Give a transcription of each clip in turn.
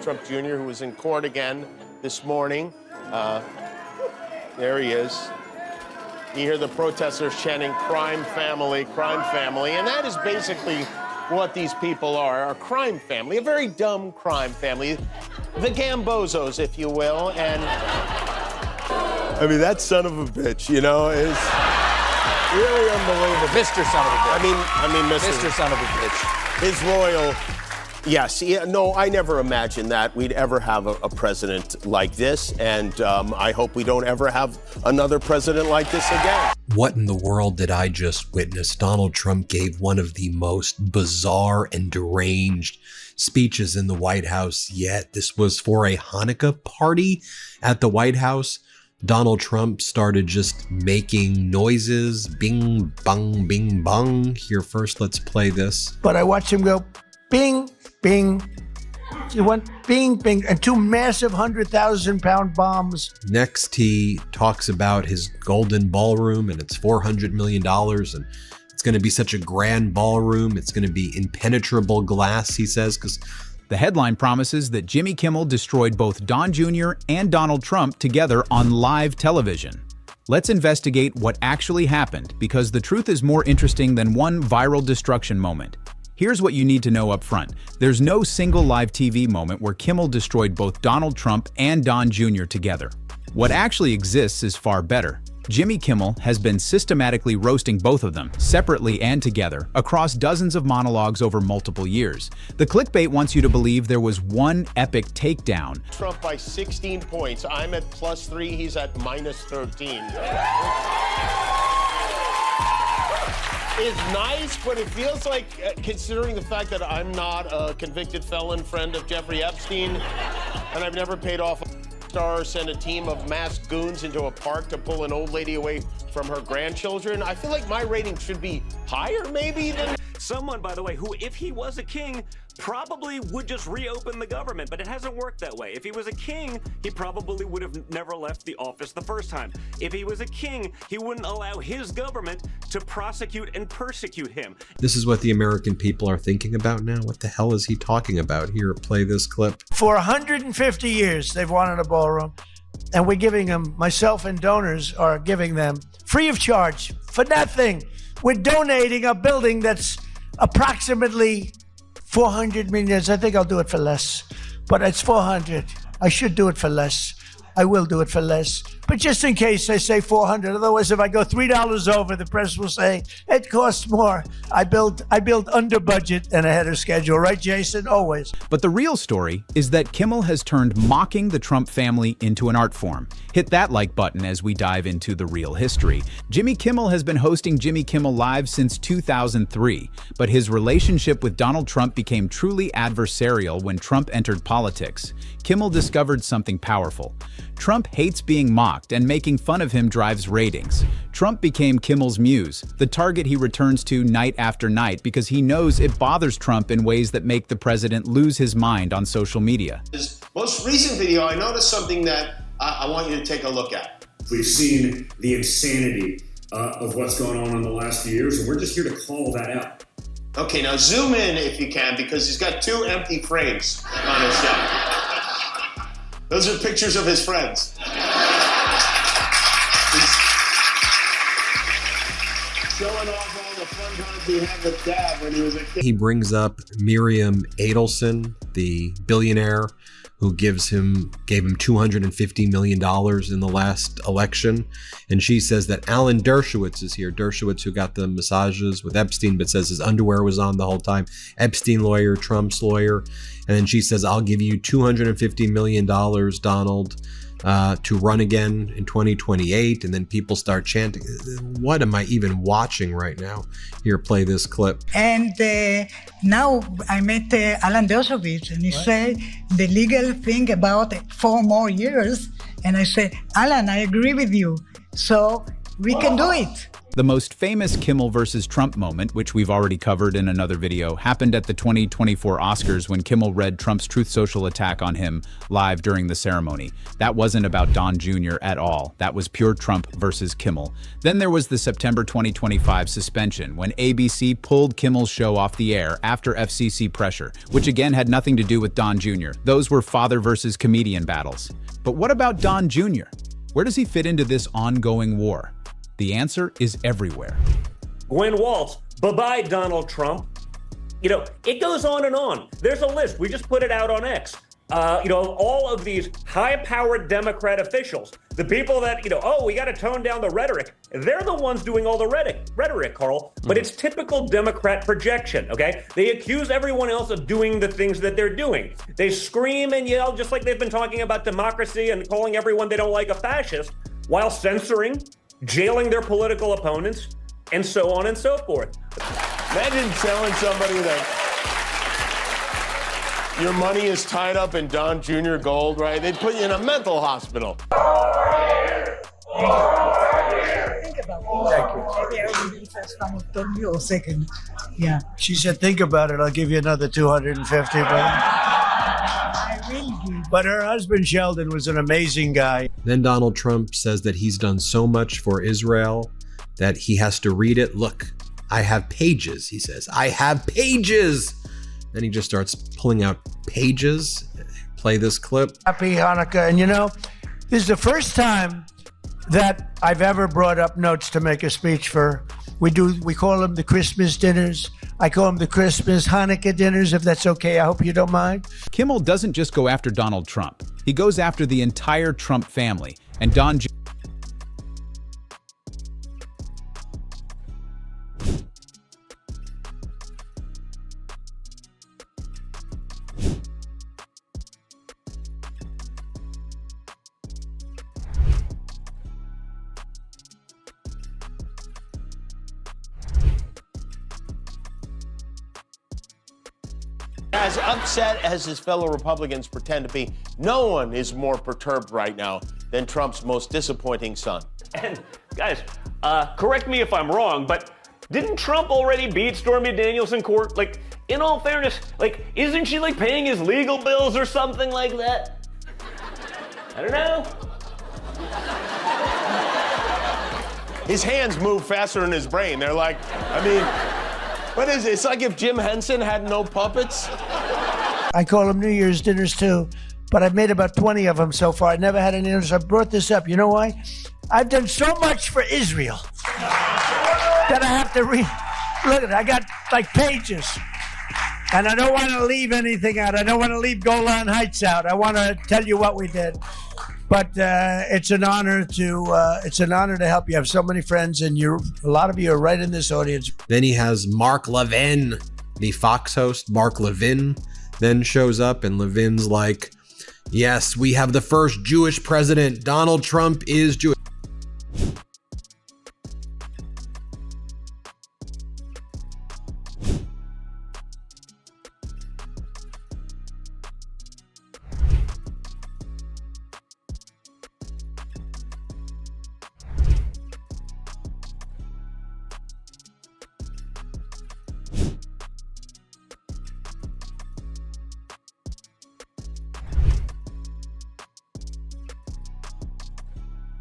Trump Jr., who was in court again this morning. There he is. You hear the protesters chanting, crime family, and that is basically what these people are, a crime family, a very dumb crime family, the Gambozos, if you will, and I mean, that son of a bitch, you know, is really unbelievable. Mr. Son of a bitch. I mean, Mr. Son of a bitch. His royal. Yes, yeah, no, I never imagined that we'd ever have a president like this, and I hope we don't ever have another president like this again. What in the world did I just witness? Donald Trump gave one of the most bizarre and deranged speeches in the White House yet. This was for a Hanukkah party at the White House. Donald Trump started just making noises, bing, bang, bing, bang. Here first, let's play this. But I watched him go, bing, bing. He went bing, bing, and two massive 100,000-pound bombs. Next, he talks about his golden ballroom, and it's $400 million, and it's going to be such a grand ballroom. It's going to be impenetrable glass, he says, because the headline promises that Jimmy Kimmel destroyed both Don Jr. and Donald Trump together on live television. Let's investigate what actually happened, because the truth is more interesting than one viral destruction moment. Here's what you need to know up front. There's no single live TV moment where Kimmel destroyed both Donald Trump and Don Jr. together. What actually exists is far better. Jimmy Kimmel has been systematically roasting both of them, separately and together, across dozens of monologues over multiple years. The clickbait wants you to believe there was one epic takedown. Trump by 16 points. I'm at +3, he's at -13. It's nice, but it feels like, considering the fact that I'm not a convicted felon friend of Jeffrey Epstein, and I've never paid off or send a team of masked goons into a park to pull an old lady away from her grandchildren, I feel like my rating should be higher, maybe, than someone, by the way, who, if he was a king, probably would just reopen the government, but it hasn't worked that way. If he was a king, he probably would have never left the office the first time. If he was a king, he wouldn't allow his government to prosecute and persecute him. This is what the American people are thinking about now. What the hell is he talking about? Here, play this clip. For 150 years, they've wanted a ballroom, and we're giving them, myself and donors are giving them, free of charge, for nothing. We're donating a building that's approximately 400 million. I think I'll do it for less, but it's 400. I should do it for less. I will do it for less. But just in case I say 400, otherwise if I go $3 over, the press will say it costs more. I build under budget and ahead of schedule, right, Jason? Always. But the real story is that Kimmel has turned mocking the Trump family into an art form. Hit that like button as we dive into the real history. Jimmy Kimmel has been hosting Jimmy Kimmel Live since 2003, but his relationship with Donald Trump became truly adversarial when Trump entered politics. Kimmel discovered something powerful. Trump hates being mocked, and making fun of him drives ratings. Trump became Kimmel's muse, the target he returns to night after night because he knows it bothers Trump in ways that make the president lose his mind on social media. His most recent video, I noticed something that I want you to take a look at. We've seen the insanity of what's going on in the last few years, and we're just here to call that out. Okay, now zoom in if you can, because he's got two empty frames on his shelf. Those are pictures of his friends. He's showing off all the fun times he had with Dad when he was a kid. He brings up Miriam Adelson, the billionaire who gave him $250 million in the last election. And she says that Alan Dershowitz is here. Dershowitz, who got the massages with Epstein, but says his underwear was on the whole time. Epstein lawyer, Trump's lawyer. And then she says, I'll give you $250 million, Donald, to run again in 2028. And then people start chanting. What am I even watching right now? Here, play this clip. And now I met Alan Dershowitz, and he said the legal thing about 4 more years. And I said, Alan, I agree with you. So we can do it. The most famous Kimmel versus Trump moment, which we've already covered in another video, happened at the 2024 Oscars when Kimmel read Trump's Truth Social attack on him live during the ceremony. That wasn't about Don Jr. at all. That was pure Trump versus Kimmel. Then there was the September 2025 suspension when ABC pulled Kimmel's show off the air after FCC pressure, which again had nothing to do with Don Jr. Those were father versus comedian battles. But what about Don Jr.? Where does he fit into this ongoing war? The answer is everywhere. Gwen Waltz, bye-bye Donald Trump. You know, it goes on and on. There's a list. We just put it out on X. All of these high-powered Democrat officials, the people that, oh, we got to tone down the rhetoric. They're the ones doing all the rhetoric, Carl. But it's typical Democrat projection, okay? They accuse everyone else of doing the things that they're doing. They scream and yell just like they've been talking about democracy and calling everyone they don't like a fascist while censoring, jailing their political opponents, and so on and so forth. Imagine telling somebody that your money is tied up in Don Jr. gold, right? They'd put you in a mental hospital. Think about it. Second. Yeah. She said, think about it. I'll give you another 250. I will give. But her husband, Sheldon, was an amazing guy. Then Donald Trump says that he's done so much for Israel that he has to read it. Look, I have pages, he says. I have pages. Then he just starts pulling out pages. Play this clip. Happy Hanukkah. And this is the first time that I've ever brought up notes to make a speech for. We call them the Christmas dinners. I call them the Christmas Hanukkah dinners, if that's okay. I hope you don't mind. Kimmel doesn't just go after Donald Trump. He goes after the entire Trump family. And Don Jr. As upset as his fellow Republicans pretend to be, no one is more perturbed right now than Trump's most disappointing son. And guys, correct me if I'm wrong, but didn't Trump already beat Stormy Daniels in court? Like, in all fairness, isn't she paying his legal bills or something like that? I don't know. His hands move faster than his brain. They're like, what is it? It's like if Jim Henson had no puppets. I call them New Year's dinners too, but I've made about 20 of them so far. I never had any others. I brought this up. You know why? I've done so much for Israel that I have to read. Look at it. I got pages. And I don't want to leave anything out. I don't want to leave Golan Heights out. I want to tell you what we did. But it's an honor to help you. I have so many friends, and a lot of you are right in this audience. Then he has Mark Levin, the Fox host. Mark Levin then shows up, and Levin's like, yes, we have the first Jewish president. Donald Trump is Jewish.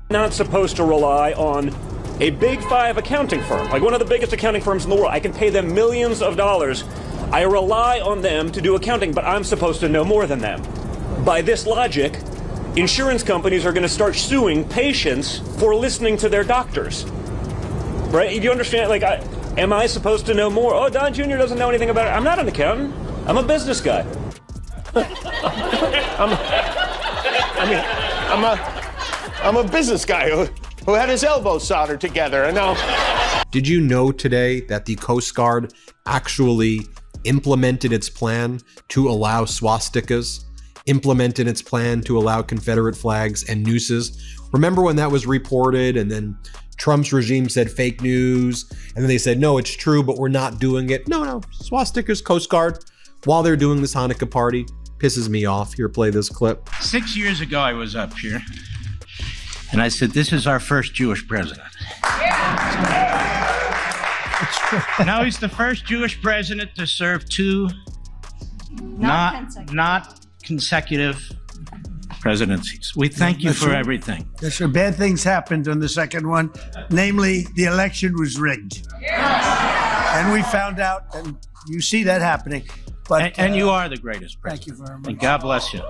Not supposed to rely on a big five accounting firm, like one of the biggest accounting firms in the world. I can pay them millions of dollars. I rely on them to do accounting, but I'm supposed to know more than them. By this logic, insurance companies are going to start suing patients for listening to their doctors. Right? Do you understand? Am I supposed to know more? Oh, Don Jr. doesn't know anything about it. I'm not an accountant. I'm a business guy. I'm a business guy who had his elbows soldered together, and now... Did you know today that the Coast Guard actually implemented its plan to allow swastikas, implemented its plan to allow Confederate flags and nooses? Remember when that was reported, and then Trump's regime said fake news, and then they said, no, it's true, but we're not doing it. No, swastikas, Coast Guard, while they're doing this Hanukkah party, pisses me off. Here, play this clip. 6 years ago, I was up here, and I said, this is our first Jewish president. Yeah. Now he's the first Jewish president to serve two not consecutive presidencies. We thank you for everything. Yes, sir. Bad things happened on the second one. Namely, the election was rigged. And we found out, and you see that happening. But And you are the greatest president. thank you very much. And God bless you.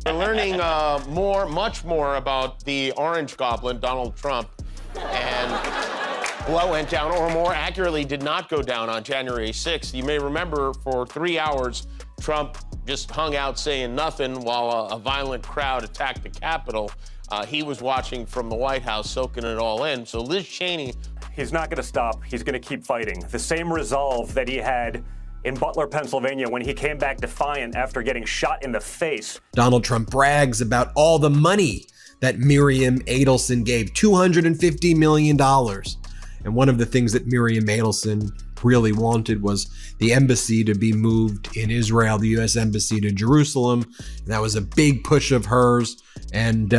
We're learning much more about the Orange Goblin, Donald Trump, and what went down, or more accurately, did not go down on January 6th. You may remember for 3 hours, Trump just hung out saying nothing while a violent crowd attacked the Capitol. He was watching from the White House, soaking it all in. So Liz Cheney... He's not going to stop. He's going to keep fighting. The same resolve that he had in Butler, Pennsylvania, when he came back defiant after getting shot in the face. Donald Trump brags about all the money that Miriam Adelson gave, $250 million. And one of the things that Miriam Adelson really wanted was the embassy to be moved in Israel, the U.S. embassy to Jerusalem. And that was a big push of hers. And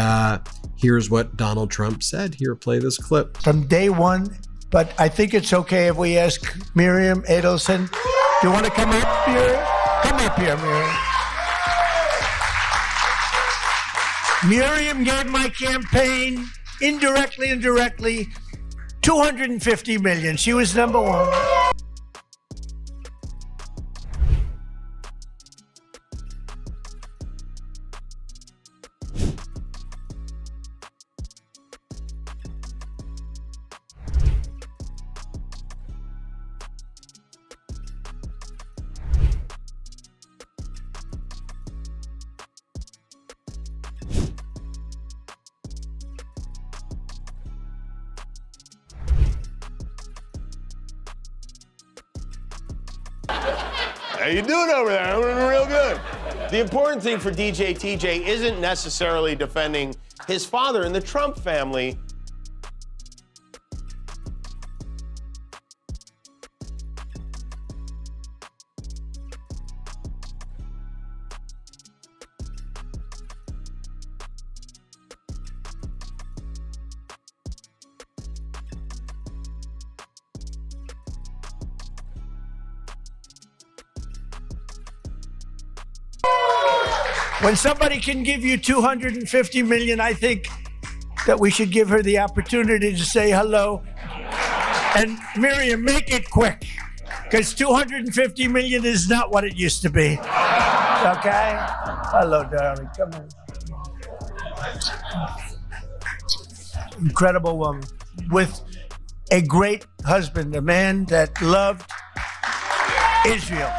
here's what Donald Trump said. Here, play this clip. From day one, but I think it's okay if we ask Miriam Adelson, do you want to come up here? Come up here, Miriam. Miriam gave my campaign, indirectly and directly, $250 million. She was number one. How you doing over there? I'm doing real good. The important thing for DJ TJ isn't necessarily defending his father and the Trump family. When somebody can give you $250 million, I think that we should give her the opportunity to say hello. And Miriam, make it quick, because $250 million is not what it used to be. Okay? Hello, darling. Come on. Incredible woman with a great husband, a man that loved Israel.